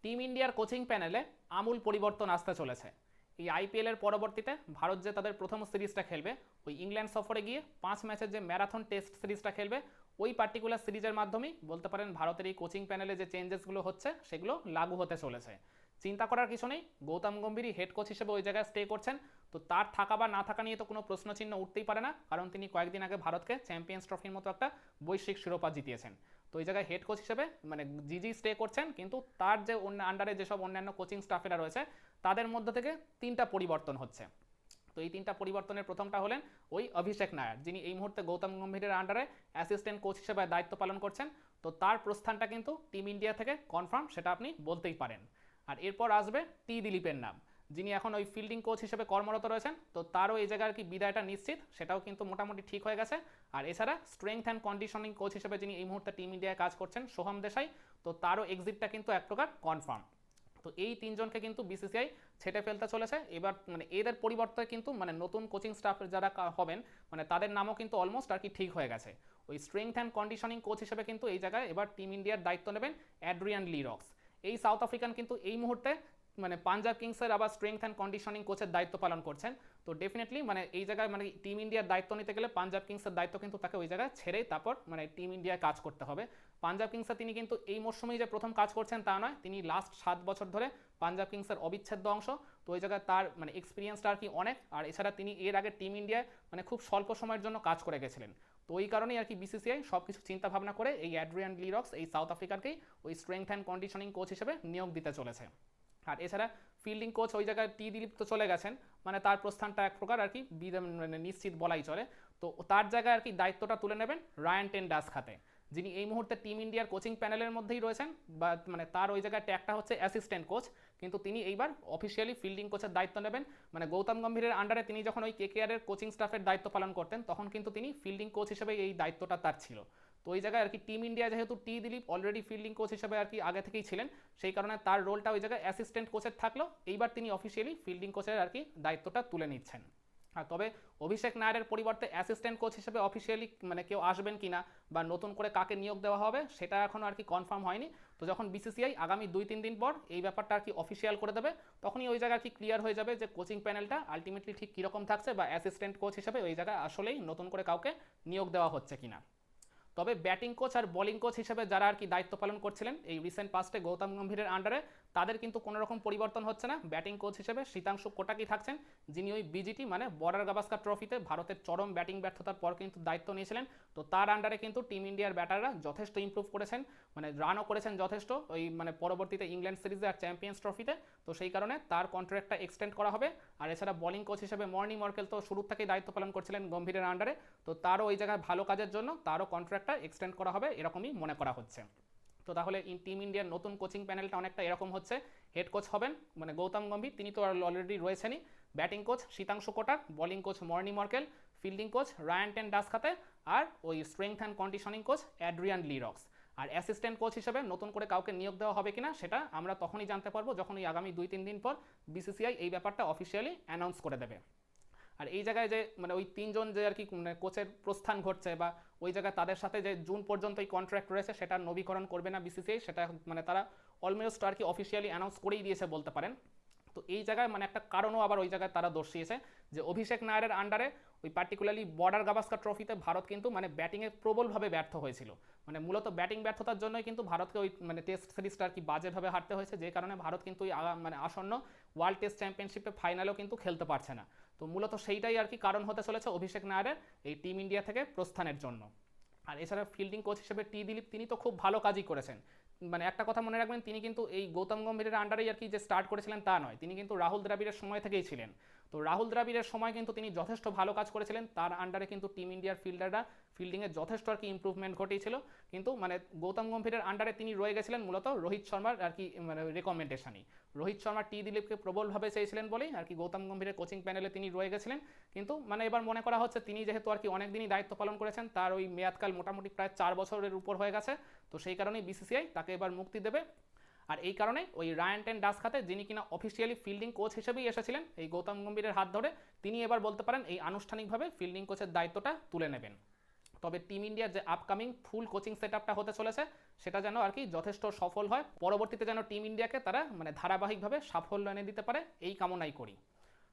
Team ইন্ডিয়ার coaching প্যানেলে আমূল পরিবর্তন আসতে চলেছে। এই আইপিএল এর পরবর্তীতে ভারত যে তাদের প্রথম সিরিজটা খেলবে, ওই ইংল্যান্ড সফরে গিয়ে 5 ম্যাচের যে ম্যারাথন টেস্ট সিরিজটা খেলবে, ওই পার্টিকুলার সিরিজের মাধ্যমেই বলতে পারেন ভারতের এই কোচিং প্যানেলে যে চেঞ্জেসগুলো হচ্ছে সেগুলো লাগু হতে চলেছে। চিন্তা করার কিছু নেই, গৌতম গম্ভীরই হেড কোচ হিসেবে ওই জায়গায় স্টে করছেন। তো তার থাকা বা না থাকা নিয়ে তো কোনো প্রশ্নচিহ্ন উঠতেই পারে না, কারণ তিনি কয়েকদিন আগে ভারতকে চ্যাম্পিয়ন্স ট্রফির মতো একটা বৈশ্বিক শিরোপা জিতিয়েছেন। তো ওই জায়গায় হেড কোচ হিসেবে মানে জিজি স্টে করছেন, কিন্তু তার যে আন্ডারে যেসব অন্যান্য কোচিং স্টাফেরা রয়েছে তাদের মধ্যে থেকে 3টা পরিবর্তন হচ্ছে। তো এই 3টা পরিবর্তনের প্রথমটা হলেন ওই অভিষেক নায়ার, যিনি এই মুহূর্তে গৌতম গম্ভীরের আন্ডারে অ্যাসিস্ট্যান্ট কোচ হিসেবে দায়িত্ব পালন করছেন। তো তার প্রস্থানটা কিন্তু টিম ইন্ডিয়া থেকে কনফার্ম, সেটা আপনি বলতেই পারেন। আর এরপর আসবে টি দিলীপের নাম, যিনি এখন ওই ফিল্ডিং কোচ হিসেবে কর্মরত রয়েছেন। তো তারও এই জায়গার কি বিদায়টা নিশ্চিত, সেটাও কিন্তু মোটামুটি ঠিক হয়ে গেছে। আর এছাড়া স্ট্রেংথ অ্যান্ড কন্ডিশনিং কোচ হিসেবে যিনি এই মুহূর্তে টিম ইন্ডিয়ায় কাজ করছেন, সোহম দেশাই, তো তারও এক্সিটটা কিন্তু এক প্রকার কনফার্ম। তো এই 3জনকে কিন্তু বিসিসিআই ছেটে ফেলতে চলেছে এবার। মানে এদের পরিবর্তে কিন্তু মানে নতুন কোচিং স্টাফ যারা হবেন, মানে তাদের নামও কিন্তু অলমোস্ট আর কি ঠিক হয়ে গেছে। ওই স্ট্রেংথ অ্যান্ড কন্ডিশনিং কোচ হিসেবে কিন্তু এই জায়গায় এবার টিম ইন্ডিয়ার দায়িত্ব নেবেন অ্যাড্রিয়ান লিরক্স। এই সাউথ আফ্রিকান কিন্তু এই মুহূর্তে মানে পাঞ্জাব কিংসের আবার স্ট্রেংথ অ্যান্ড কন্ডিশনিং কোচের দায়িত্ব পালন করছেন। তো ডেফিনেটলি মানে এই জায়গায় মানে টিম ইন্ডিয়ার দায়িত্ব নিতে গেলে পাঞ্জাব কিংসের দায়িত্ব কিন্তু তাকে ওই জায়গায় ছেড়েই তারপর মানে টিম ইন্ডিয়ায় কাজ করতে হবে। পাঞ্জাব কিংসে তিনি কিন্তু এই মরশুমেই যে প্রথম কাজ করছেন তা নয়, তিনি লাস্ট 7 বছর ধরে পাঞ্জাব কিংসের অবিচ্ছেদ্য অংশ। তো ওই জায়গায় তার মানে এক্সপিরিয়েন্সটা আর কি অনেক। আর এছাড়া তিনি এর আগে টিম ইন্ডিয়ায় মানে খুব স্বল্প সময়ের জন্য কাজ করে গেছিলেন। তো ওই কারণেই আর কি বিসিসিআই সব কিছু চিন্তা ভাবনা করে এই অ্যাড্রিয়ান লিরক্স এই সাউথ আফ্রিকানকেই ওই স্ট্রেংথ অ্যান্ড কন্ডিশনিং কোচ হিসেবে নিয়োগ দিতে চলেছে। আর এছাড়া ফিল্ডিং কোচ ওই জায়গায় টি দিলীপ তো চলে গেছেন, মানে তার প্রস্থানটা এক প্রকার আর কি মানে নিশ্চিত বলাই চলে। তো তার জায়গায় আর কি দায়িত্বটা তুলে নেবেন রায়ান টেন ডাস খাতে, যিনি এই মুহূর্তে টিম ইন্ডিয়ার কোচিং প্যানেলের মধ্যেই রয়েছেন। বা মানে তার ওই জায়গায় ট্যাগটা হচ্ছে অ্যাসিস্ট্যান্ট কোচ, কিন্তু তিনি এইবার অফিসিয়ালি ফিল্ডিং কোচের দায়িত্ব নেবেন। মানে গৌতম গম্ভীরের আন্ডারে তিনি যখন ওই কেকেআরের কোচিং স্টাফের দায়িত্ব পালন করতেন, তখন কিন্তু তিনি ফিল্ডিং কোচ হিসেবে এই দায়িত্বটা তার ছিল। তো ওই জায়গায় আর কি টিম ইন্ডিয়া যেহেতু টি দিলীপ অলরেডি ফিল্ডিং কোচ হিসেবে আর কি আগে থেকেই ছিলেন, সেই কারণে তার রোলটা ওই জায়গায় অ্যাসিস্ট্যান্ট কোচের থাকলো। এইবার তিনি অফিসিয়ালি ফিল্ডিং কোচের আর কি দায়িত্বটা তুলে নিচ্ছেন। আর তবে অভিষেক নায়ারের পরিবর্তে অ্যাসিস্ট্যান্ট কোচ হিসেবে অফিসিয়ালি মানে কেউ আসবেন কিনা বা নতুন করে কাকে নিয়োগ দেওয়া হবে সেটা এখনও আর কি কনফার্ম হয়নি। তো যখন বিসিসিআই আগামী 2-3 দিন পর এই ব্যাপারটা আর কি অফিসিয়াল করে দেবে, তখনই ওই জায়গায় আর কি ক্লিয়ার হয়ে যাবে যে কোচিং প্যানেলটা আলটিমেটলি ঠিক কীরকম থাকছে, বা অ্যাসিস্ট্যান্ট কোচ হিসেবে ওই জায়গায় আসলেই নতুন করে কাউকে নিয়োগ দেওয়া হচ্ছে কিনা। তবে ব্যাটিং কোচ আর বোলিং কোচ হিসেবে যারা আর কি দায়িত্ব পালন করছিলেন এই রিসেন্ট পাস্টে গৌতম গম্ভীরের আন্ডারে, তাদের কিন্তু কোনো রকম পরিবর্তন হচ্ছে না। ব্যাটিং কোচ হিসেবে শীতাংশু কোটাকি থাকছেন, যিনি ওই বিজিটি মানে বর্ডার গাভাস্কার ট্রফিতে ভারতের চরম ব্যাটিং ব্যর্থতার পর কিন্তু দায়িত্ব নিয়েছিলেন। তো তার আন্ডারে কিন্তু টিম ইন্ডিয়ার ব্যাটাররা যথেষ্ট ইম্প্রুভ করেছেন, মানে রানও করেছেন যথেষ্ট ওই মানে পরবর্তীতে ইংল্যান্ড সিরিজে আর চ্যাম্পিয়ন্স ট্রফিতে। তো সেই কারণে তার কন্ট্রাক্টটা এক্সটেন্ড করা হবে। আর এছাড়া বোলিং কোচ হিসেবে মর্নি মর্কেল তো শুরু থেকেই দায়িত্ব পালন করছিলেন গম্ভীরের আন্ডারে, তো তারও ওই জায়গায় ভালো কাজের জন্য তারও কন্ট্রাক্টটা এক্সটেন্ড করা হবে এরকমই মনে করা হচ্ছে। তো তাহলে টিম ইন্ডিয়ার নতুন কোচিং প্যানেলটা অনেকটা এরকম হচ্ছে। হেড কোচ হবেন মানে গৌতম গম্ভীর, তিনি তো অলরেডি রয়েছেনই। Batting coach Sitanshu Kotak, bowling coach Morne Morkel, fielding coach Ryan ten Doeschate, আর ওই strength and conditioning coach Adrian Le Roux. আর অ্যাসিস্ট্যান্ট কোচ হিসেবে নতুন করে কাউকে নিয়োগ দেওয়া হবে কিনা সেটা আমরা তখনই জানতে পারবো যখন ওই আগামী 2-3 দিন পর বিসিসিআই এই ব্যাপারটা অফিসিয়ালি অ্যানাউন্স করে দেবে। আর এই জায়গায় যে মানে ওই 3জন যে আর কি মানে কোচের প্রস্থান ঘটছে, বা ওই জায়গায় তাদের সাথে যে জুন পর্যন্ত এই কন্ট্রাক্ট রয়েছে সেটা নবীকরণ করবে না বিসিসিআই, সেটা মানে তারা অলমোস্ট আর কি অফিসিয়ালি অ্যানাউন্স করেই দিয়েছে বলতে পারেন। তো এই জায়গায় মানে একটা কারণও আবার ওই জায়গায় তারা দর্শিয়েছে যে অভিষেক নায়ারের আন্ডারে ওই পার্টিকুলারলি বর্ডার গাভাস্কার ট্রফিতে ভারত কিন্তু মানে ব্যাটিংয়ে প্রবলভাবে ব্যর্থ হয়েছিল। মানে মূলত ব্যাটিং ব্যর্থতার জন্যই কিন্তু ভারতকে ওই মানে টেস্ট সিরিজটা আর কি বাজেভাবে হারতে হয়েছে, যে কারণে ভারত কিন্তু ওই মানে আসন্ন ওয়ার্ল্ড টেস্ট চ্যাম্পিয়নশিপে ফাইনালেও কিন্তু খেলতে পারছে না। তো মূলত সেইটাই আর কি কারণ হতে চলেছে অভিষেক নায়ারের এই টিম ইন্ডিয়া থেকে প্রস্থানের জন্য। আর এছাড়া ফিল্ডিং কোচ হিসেবে টি দিলীপ, তিনি তো খুব ভালো কাজই করেছেন। মানে একটা কথা মনে রাখবেন, তিনি কিন্তু এই গৌতম গম্ভীরের আন্ডারেই আর কি যে স্টার্ট করেছিলেন তা নয়, তিনি কিন্তু রাহুল দ্রাবিড়ের সময় থেকেই ছিলেন। তো রাহুল দ্রাবিড়ের সময় কিন্তু তিনি যথেষ্ট ভালো কাজ করেছিলেন, তার আন্ডারে কিন্তু টিম ইন্ডিয়ার ফিল্ডাররা ফিল্ডিংয়ে যথেষ্ট আর কি ইম্প্রুভমেন্ট ঘটিয়েছিল। কিন্তু মানে গৌতম গম্ভীরের আন্ডারে তিনি রয়ে গেছিলেন মূলত রোহিত শর্মার আর কি মানে রেকমেন্ডেশনই। রোহিত শর্মা টি দিলীপকে প্রবলভাবে চেয়েছিলেন বলেই আর কি গৌতম গম্ভীরের কোচিং প্যানেলে তিনি রয়ে গেছিলেন। কিন্তু মানে এবার মনে করা হচ্ছে তিনি যেহেতু আর কি অনেকদিনই দায়িত্ব পালন করেছেন, তার ওই মেয়াদকাল মোটামুটি প্রায় 4 বছরের উপর হয়ে গেছে, তো সেই কারণেই বিসিসিআই তাকে এবার মুক্তি দেবে। আর এই কারণে ওই রায়ান টেন ডাস খাতে, যিনি কিনা অফিসিয়ালি ফিল্ডিং কোচ হিসেবেই এসেছিলেন এই গৌতম গম্ভীরের হাত ধরে, তিনি এবার বলতে পারেন এই আনুষ্ঠানিকভাবে ফিল্ডিং কোচের দায়িত্বটা তুলে নেবেন। তবে টিম ইন্ডিয়ার যে আপকামিং ফুল কোচিং সেট আপটা হতে চলেছে সেটা যেন আর কি যথেষ্ট সফল হয়, পরবর্তীতে যেন টিম ইন্ডিয়াকে তারা মানে ধারাবাহিকভাবে সাফল্য এনে দিতে পারে, এই কামনাই করি।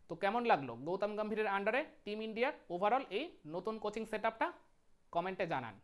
তো কেমন লাগলো গৌতম গম্ভীরের আন্ডারে টিম ইন্ডিয়ার ওভারঅল এই নতুন কোচিং সেট আপটা, কমেন্টে জানান।